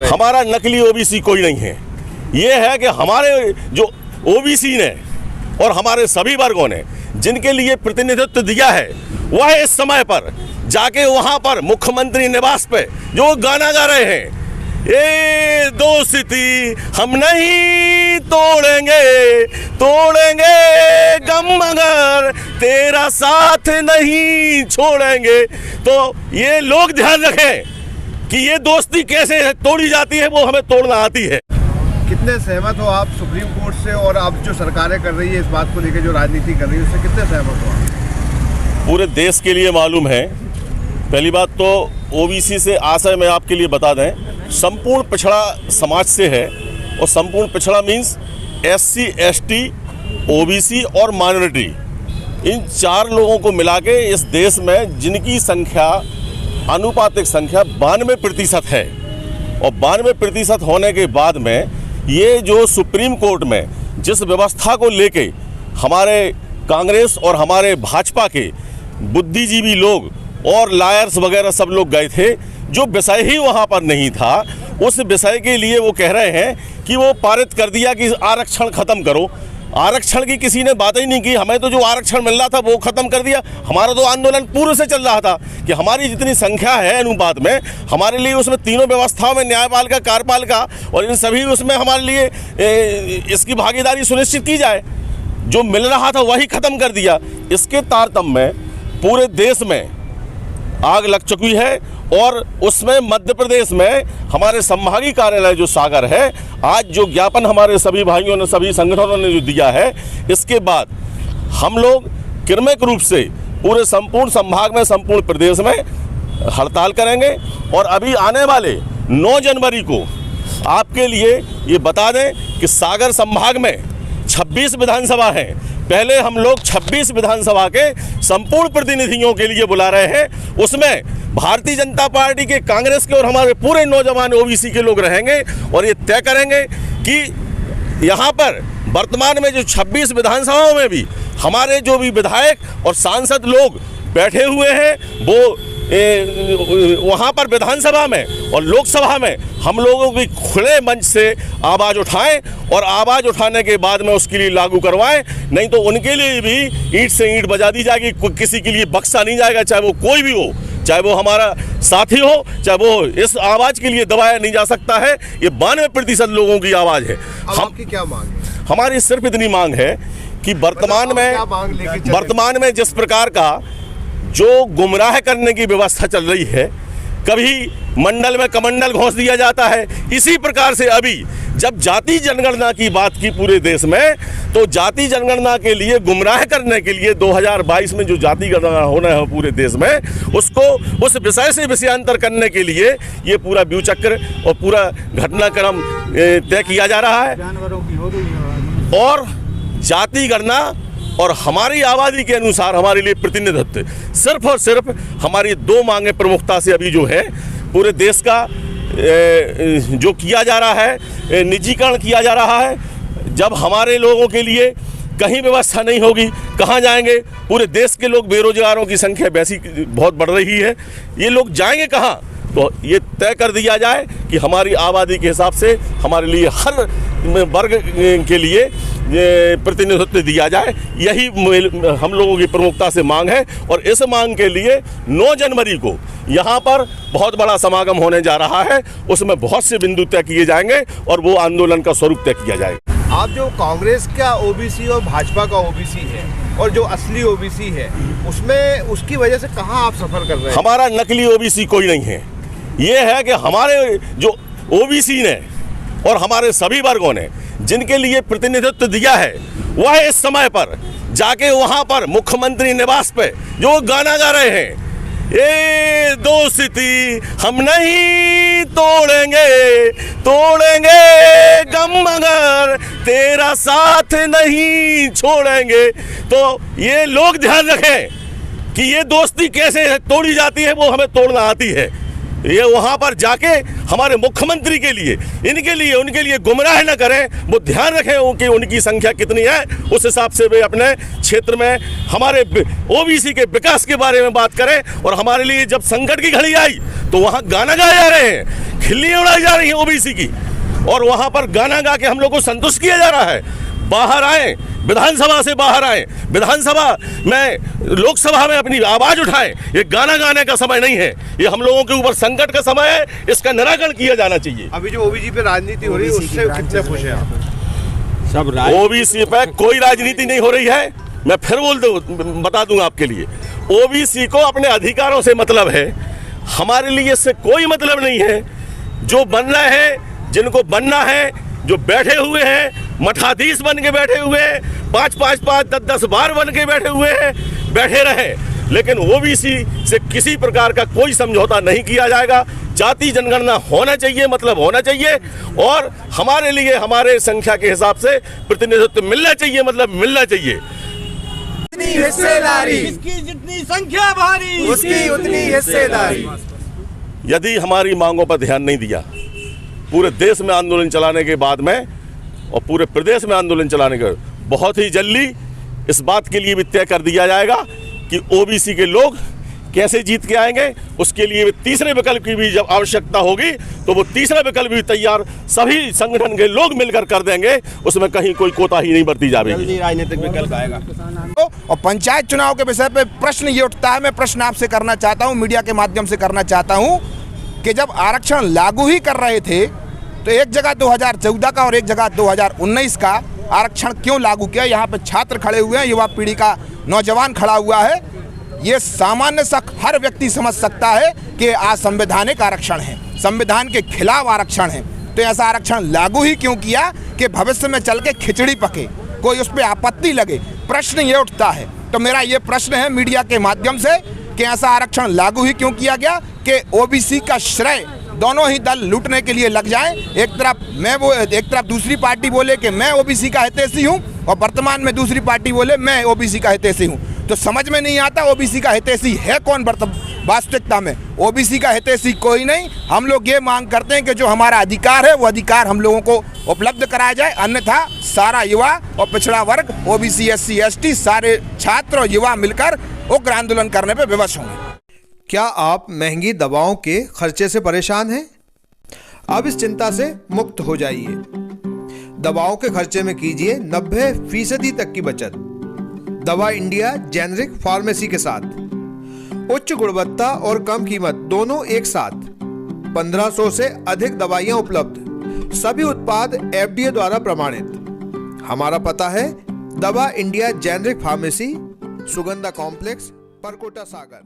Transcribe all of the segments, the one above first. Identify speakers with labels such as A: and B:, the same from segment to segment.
A: हमारा नकली ओबीसी कोई नहीं है। ये है कि हमारे जो ओबीसी ने और हमारे सभी वर्गों ने जिनके लिए प्रतिनिधित्व दिया है वह इस समय पर जाके वहां पर मुख्यमंत्री निवास पे जो गाना गा रहे हैं, ये दोस्ती हम नहीं तोड़ेंगे, तोड़ेंगे गम मगर तेरा साथ नहीं छोड़ेंगे। तो ये लोग ध्यान रखें कि ये दोस्ती कैसे तोड़ी जाती है, वो हमें तोड़ना आती है।
B: कितने सहमत हो आप सुप्रीम कोर्ट से और आप जो सरकारें कर रही है इस बात को लेकर, जो राजनीति कर रही है उससे कितने सहमत हो आप?
A: पूरे देश के लिए मालूम है। पहली बात तो ओबीसी से आशय में आपके लिए बता दें, संपूर्ण पिछड़ा समाज से है और संपूर्ण पिछड़ा मीन्स SC ST ओबीसी और माइनॉरिटी, इन चार लोगों को मिला के इस देश में जिनकी संख्या आनुपातिक संख्या 92% है। और 92% होने के बाद में ये जो सुप्रीम कोर्ट में जिस व्यवस्था को लेके हमारे कांग्रेस और हमारे भाजपा के बुद्धिजीवी लोग और लायर्स वगैरह सब लोग गए थे, जो विषय ही वहाँ पर नहीं था, उस विषय के लिए वो कह रहे हैं कि वो पारित कर दिया कि आरक्षण ख़त्म करो। आरक्षण की किसी ने बात ही नहीं की। हमें तो जो आरक्षण मिल रहा था वो ख़त्म कर दिया। हमारा तो आंदोलन पूर्व से चल रहा था कि हमारी जितनी संख्या है अनुपात में, हमारे लिए उसमें तीनों व्यवस्थाओं में न्यायपालिका, कार्यपालिका और इन सभी उसमें हमारे लिए इसकी भागीदारी सुनिश्चित की जाए। जो मिल रहा था वही ख़त्म कर दिया। इसके तारतम्य में पूरे देश में आग लग चुकी है और उसमें मध्य प्रदेश में हमारे संभागीय कार्यालय जो सागर है, आज जो ज्ञापन हमारे सभी भाइयों ने, सभी संगठनों ने जो दिया है, इसके बाद हम लोग क्रमिक रूप से पूरे संपूर्ण संभाग में, संपूर्ण प्रदेश में हड़ताल करेंगे। और अभी आने वाले 9 जनवरी को आपके लिए ये बता दें कि सागर संभाग में 26 विधानसभा हैं। पहले हम लोग 26 विधानसभा के संपूर्ण प्रतिनिधियों के लिए बुला रहे हैं। उसमें भारतीय जनता पार्टी के, कांग्रेस के और हमारे पूरे नौजवान ओबीसी के लोग रहेंगे और ये तय करेंगे कि यहाँ पर वर्तमान में जो 26 विधानसभाओं में भी हमारे जो भी विधायक और सांसद लोग बैठे हुए हैं, वो वहाँ पर विधानसभा में और लोकसभा में हम लोगों की खुले मंच से आवाज़ उठाएं और आवाज़ उठाने के बाद में उसके लिए लागू करवाएं। नहीं तो उनके लिए भी ईंट से ईंट बजा दी जाएगी। किसी के लिए बख्शा नहीं जाएगा, चाहे वो कोई भी हो, चाहे वो हमारा साथी हो, चाहे वो इस आवाज़ के लिए दबाया नहीं जा सकता है। ये 92% लोगों की आवाज़ है।
B: आपकी क्या मांग है?
A: हमारी सिर्फ इतनी मांग है कि वर्तमान में जिस प्रकार का जो गुमराह करने की व्यवस्था चल रही है, कभी मंडल में कमंडल घोंस दिया जाता है, इसी प्रकार से अभी जब जाति जनगणना की बात की पूरे देश में, तो जाति जनगणना के लिए गुमराह करने के लिए 2022 में जो जाति गणना होना है पूरे देश में, उसको उस विषय से विषयांतर करने के लिए ये पूरा व्यू चक्र और पूरा घटनाक्रम तय किया जा रहा है। और जाति गणना और हमारी आबादी के अनुसार हमारे लिए प्रतिनिधित्व, सिर्फ और सिर्फ हमारी 2 मांगें प्रमुखता से अभी जो है पूरे देश का जो किया जा रहा है, निजीकरण किया जा रहा है। जब हमारे लोगों के लिए कहीं व्यवस्था नहीं होगी, कहाँ जाएंगे? पूरे देश के लोग, बेरोजगारों की संख्या वैसी बहुत बढ़ रही है, ये लोग जाएंगे कहाँ? तो ये तय कर दिया जाए कि हमारी आबादी के हिसाब से हमारे लिए हर वर्ग के लिए प्रतिनिधित्व दिया जाए। यही हम लोगों की प्रमुखता से मांग है। और इस मांग के लिए 9 जनवरी को यहाँ पर बहुत बड़ा समागम होने जा रहा है। उसमें बहुत से बिंदु तय किए जाएंगे और वो आंदोलन का स्वरूप तय किया जाएगा।
B: आप जो कांग्रेस का ओबीसी और भाजपा का ओबीसी है और जो असली ओबीसी है, उसमें उसकी वजह से कहाँ आप सफर कर रहे हैं?
A: हमारा नकली ओबीसी कोई नहीं है। ये है कि हमारे जो ओबीसी ने और हमारे सभी वर्गों ने जिनके लिए प्रतिनिधित्व दिया है, वह इस समय पर जाके वहाँ पर मुख्यमंत्री निवास पे जो गाना गा रहे हैं, ये दोस्ती हम नहीं तोड़ेंगे, तोड़ेंगे गम मगर तेरा साथ नहीं छोड़ेंगे। तो ये लोग ध्यान रखें कि ये दोस्ती कैसे तोड़ी जाती है, वो हमें तोड़ना आती है। ये वहाँ पर जाके हमारे मुख्यमंत्री के लिए, इनके लिए, उनके लिए गुमराह न करें। वो ध्यान रखें कि उनकी संख्या कितनी है, उस हिसाब से वे अपने क्षेत्र में हमारे ओबीसी के विकास के बारे में बात करें। और हमारे लिए जब संकट की घड़ी आई तो वहाँ गाना गाए जा रहे हैं, खिल्लियां उड़ाई जा रही हैं ओबीसी की, और वहां पर गाना गा के हम लोग को संतुष्ट किया जा रहा है। बाहर आए, विधानसभा से बाहर आए, विधानसभा में, लोकसभा में अपनी आवाज उठाएं। ये गाना गाने का समय नहीं है, ये हम लोगों के ऊपर संकट का समय है, इसका निराकरण किया जाना चाहिए।
B: अभी जो ओबीसी पे राजनीति हो रही है उससे कितने खुश हैं आप?
C: सब
A: ओबीसी पे कोई राजनीति नहीं हो रही है। मैं फिर बता दूं आपके लिए, ओबीसी को अपने अधिकारों से मतलब है, हमारे लिए इससे कोई मतलब नहीं है। जो बनना है, जिनको बनना है, जो बैठे हुए हैं, मठाधीश बन के बैठे हुए हैं, 5-5, 10-10 बार बन के बैठे हुए हैं, बैठे रहे, लेकिन ओबीसी से किसी प्रकार का कोई समझौता नहीं किया जाएगा। जाति जनगणना होना चाहिए, मतलब होना चाहिए, और हमारे लिए हमारे संख्या के हिसाब से प्रतिनिधित्व मिलना चाहिए, मतलब मिलना चाहिए।
B: हिस्सेदारी,
C: जिसकी जितनी संख्या भारी,
B: उसकी उतनी हिस्सेदारी।
A: यदि हमारी मांगों पर ध्यान नहीं दिया, पूरे देश में आंदोलन चलाने के बाद में और पूरे प्रदेश में आंदोलन चलाने के बहुत ही जल्दी इस बात के लिए भी तय कर दिया जाएगा कि ओबीसी के लोग कैसे जीत के आएंगे। उसके लिए तीसरे विकल्प की भी जब आवश्यकता होगी तो वो तीसरा विकल्प भी तैयार सभी संगठन के लोग मिलकर कर देंगे, उसमें कहीं कोई कोताही नहीं बरती जाएगी।
C: राजनीतिक विकल्प आएगा।
D: और पंचायत चुनाव के विषय पे प्रश्न ये उठता है, मैं प्रश्न आपसे करना चाहता हूँ, मीडिया के माध्यम से करना चाहता हूँ कि जब आरक्षण लागू ही कर रहे थे तो एक जगह 2014 का और एक जगह 2019 का आरक्षण क्यों लागू किया? यहाँ पे छात्र खड़े हुए हैं, युवा पीढ़ी का नौजवान खड़ा हुआ है, ये सामान्य सा हर व्यक्ति समझ सकता है कि असंवैधानिक आरक्षण है, संविधान के खिलाफ आरक्षण है। तो ऐसा आरक्षण लागू ही क्यों किया कि भविष्य में चल के खिचड़ी पके, कोई उस पर आपत्ति लगे? प्रश्न ये उठता है। तो मेरा ये प्रश्न है मीडिया के माध्यम से कि ऐसा आरक्षण लागू ही क्यों किया गया कि ओबीसी का श्रेय दोनों ही दल लूटने के लिए लग जाएं। एक तरफ दूसरी पार्टी बोले कि मैं ओबीसी का हितैषी हूं, और वर्तमान में दूसरी पार्टी बोले मैं ओबीसी का हितैषी हूं। तो समझ में नहीं आता ओबीसी का हितैषी है कौन वास्तविकता में? ओबीसी का हितैषी कोई नहीं। हम लोग ये मांग करते हैं कि जो हमारा अधिकार है वो अधिकार हम लोगों को उपलब्ध कराया जाए, अन्यथा सारा युवा और पिछड़ा वर्ग, ओबीसी, एससी, एसटी, सारे छात्र और युवा मिलकर उग्र आंदोलन करने पर विवश होंगे।
E: क्या आप महंगी दवाओं के खर्चे से परेशान हैं? अब इस चिंता से मुक्त हो जाइए। दवाओं के खर्चे में कीजिए 90% तक की बचत। दवा इंडिया जेनेरिक फार्मेसी के साथ उच्च गुणवत्ता और कम कीमत दोनों एक साथ। 1500 से अधिक दवाइयां उपलब्ध, सभी उत्पाद FDA द्वारा प्रमाणित। हमारा पता है Dawa India generic pharmacy, Sugandha complex, Parkota Sagar.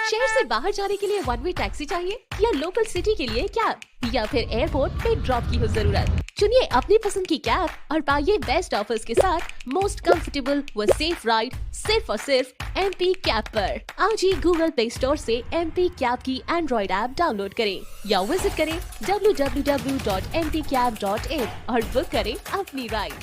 F: शहर से बाहर जाने के लिए वन वे टैक्सी चाहिए, या लोकल सिटी के लिए कैब, या फिर एयरपोर्ट पे ड्रॉप की हो जरूरत? चुनिए अपनी पसंद की कैब और पाइए बेस्ट ऑफर्स के साथ मोस्ट कंफर्टेबल व सेफ राइड सिर्फ और सिर्फ MP कैब पर। आज ही गूगल प्ले स्टोर से MP कैब की एंड्रॉइड ऐप डाउनलोड करें या विजिट करें www.mpcab.in और बुक करें अपनी राइड।